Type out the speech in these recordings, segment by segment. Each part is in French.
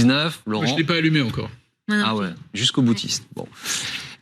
19, Laurent. Moi, je ne l'ai pas allumé encore. Ah ouais, jusqu'au boutiste. Bon.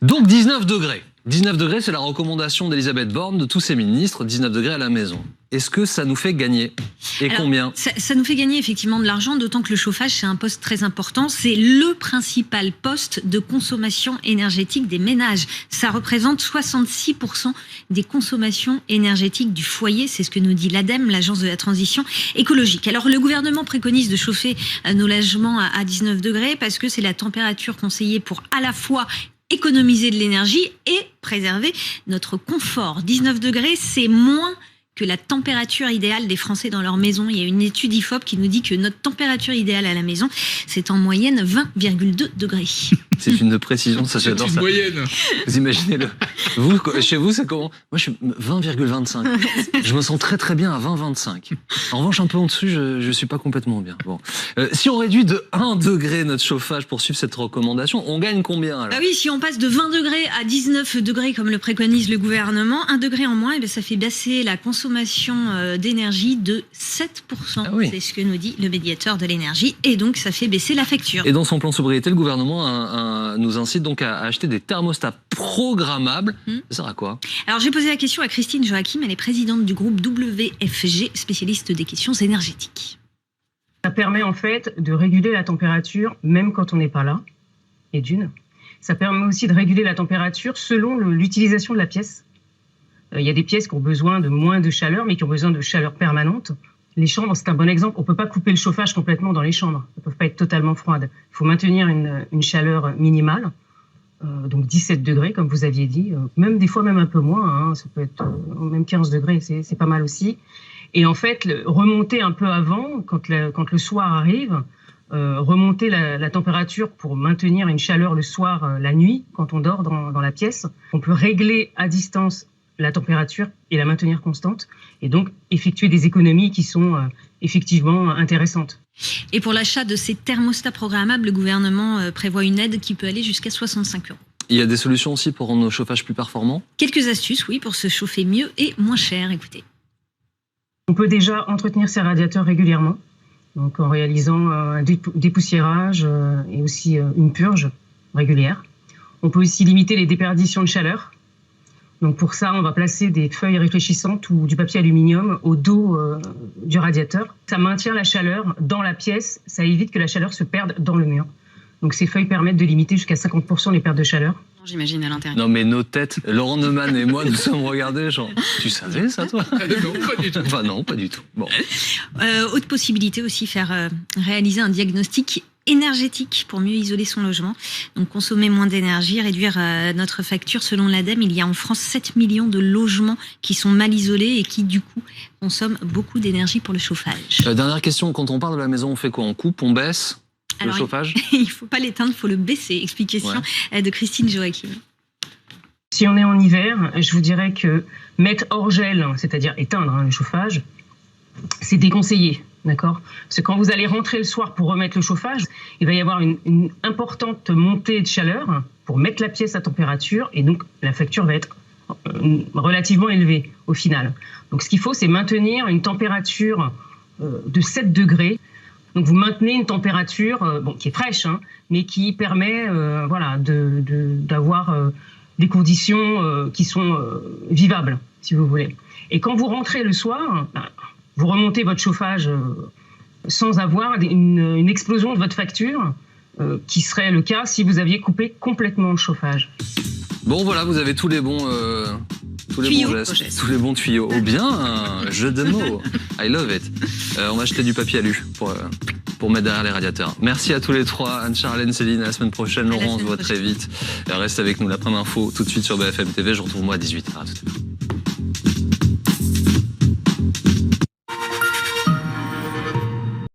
Donc 19 degrés. 19 degrés, c'est la recommandation d'Elisabeth Borne, de tous ses ministres, 19 degrés à la maison. Est-ce que ça nous fait gagner? Et alors, combien? Ça nous fait gagner effectivement de l'argent, d'autant que le chauffage, c'est un poste très important. C'est le principal poste de consommation énergétique des ménages. Ça représente 66% des consommations énergétiques du foyer. C'est ce que nous dit l'ADEME, l'Agence de la transition écologique. Alors, le gouvernement préconise de chauffer nos logements à 19 degrés parce que c'est la température conseillée pour à la fois économiser de l'énergie et préserver notre confort. 19 degrés, c'est moins que la température idéale des Français dans leur maison. Il y a une étude IFOP qui nous dit que notre température idéale à la maison, c'est en moyenne 20,2 degrés. C'est une précision, ça j'adore ça. C'est une moyenne. Vous imaginez-le. Vous, chez vous, c'est comment? Moi, je suis 20,25. Je me sens très très bien à 20,25. En revanche, un peu en dessus, je suis pas complètement bien. Bon. Si on réduit de 1 degré notre chauffage pour suivre cette recommandation, on gagne combien alors? Ah oui, si on passe de 20 degrés à 19 degrés comme le préconise le gouvernement, 1 degré en moins, et bien ça fait baisser la consommation d'énergie de 7%. Ah oui. C'est ce que nous dit le médiateur de l'énergie. Et donc, ça fait baisser la facture. Et dans son plan sobriété, le gouvernement nous incite donc à acheter des thermostats programmables. Ça sert à quoi? Alors, j'ai posé la question à Christine Joachim. Elle est présidente du groupe WFG, spécialiste des questions énergétiques. Ça permet en fait de réguler la température même quand on n'est pas là. Et d'une. Ça permet aussi de réguler la température selon l'utilisation de la pièce. Il y a des pièces qui ont besoin de moins de chaleur, mais qui ont besoin de chaleur permanente. Les chambres, c'est un bon exemple. On ne peut pas couper le chauffage complètement dans les chambres. Elles ne peuvent pas être totalement froides. Il faut maintenir une chaleur minimale, donc 17 degrés, comme vous aviez dit. Même des fois, même un peu moins. Ça peut être même 15 degrés, c'est pas mal aussi. Et en fait, remonter un peu avant, quand le soir arrive, remonter la température pour maintenir une chaleur le soir, la nuit, quand on dort dans la pièce. On peut régler à distance la température et la maintenir constante, et donc effectuer des économies qui sont effectivement intéressantes. Et pour l'achat de ces thermostats programmables, le gouvernement prévoit une aide qui peut aller jusqu'à 65 €. Il y a des solutions aussi pour rendre nos chauffages plus performants? Quelques astuces, oui, pour se chauffer mieux et moins cher, écoutez. On peut déjà entretenir ses radiateurs régulièrement, donc en réalisant un dépoussiérage et aussi une purge régulière. On peut aussi limiter les déperditions de chaleur. Donc pour ça, on va placer des feuilles réfléchissantes ou du papier aluminium au dos du radiateur. Ça maintient la chaleur dans la pièce, ça évite que la chaleur se perde dans le mur. Donc ces feuilles permettent de limiter jusqu'à 50% les pertes de chaleur. J'imagine à l'intérieur. Non mais nos têtes, Laurent Neumann et moi, nous sommes regardés genre, tu savais ça toi? Non, pas du tout. Enfin non, pas du tout. Bon. Autre possibilité aussi, faire réaliser un diagnostic énergétique pour mieux isoler son logement. Donc consommer moins d'énergie, réduire notre facture. Selon l'ADEME, il y a en France 7 millions de logements qui sont mal isolés et qui du coup consomment beaucoup d'énergie pour le chauffage. Dernière question, quand on part de la maison, on fait quoi? On coupe, on baisse le chauffage? Il ne faut pas l'éteindre, il faut le baisser. Explication de Christine Joachim. Si on est en hiver, je vous dirais que mettre hors gel, c'est-à-dire éteindre le chauffage, c'est déconseillé. D'accord? Parce que quand vous allez rentrer le soir pour remettre le chauffage, il va y avoir une importante montée de chaleur pour mettre la pièce à température, et donc la facture va être relativement élevée au final. Donc ce qu'il faut, c'est maintenir une température de 7 degrés. Donc vous maintenez une température qui est fraîche, mais qui permet d'avoir des conditions qui sont vivables, si vous voulez. Et quand vous rentrez le soir, vous remontez votre chauffage sans avoir une explosion de votre facture, qui serait le cas si vous aviez coupé complètement le chauffage. Bon voilà, vous avez tous les bons gestes, tous les bons tuyaux. Oh bien, un jeu de mots. I love it. On va acheter du papier alu pour mettre derrière les radiateurs. Merci à tous les trois, Anne-Charlène, Céline, à la semaine prochaine. Laurent, on se voit très vite. Reste avec nous, la première info tout de suite sur BFM TV. Je retrouve moi à 18h. À tout à l'heure.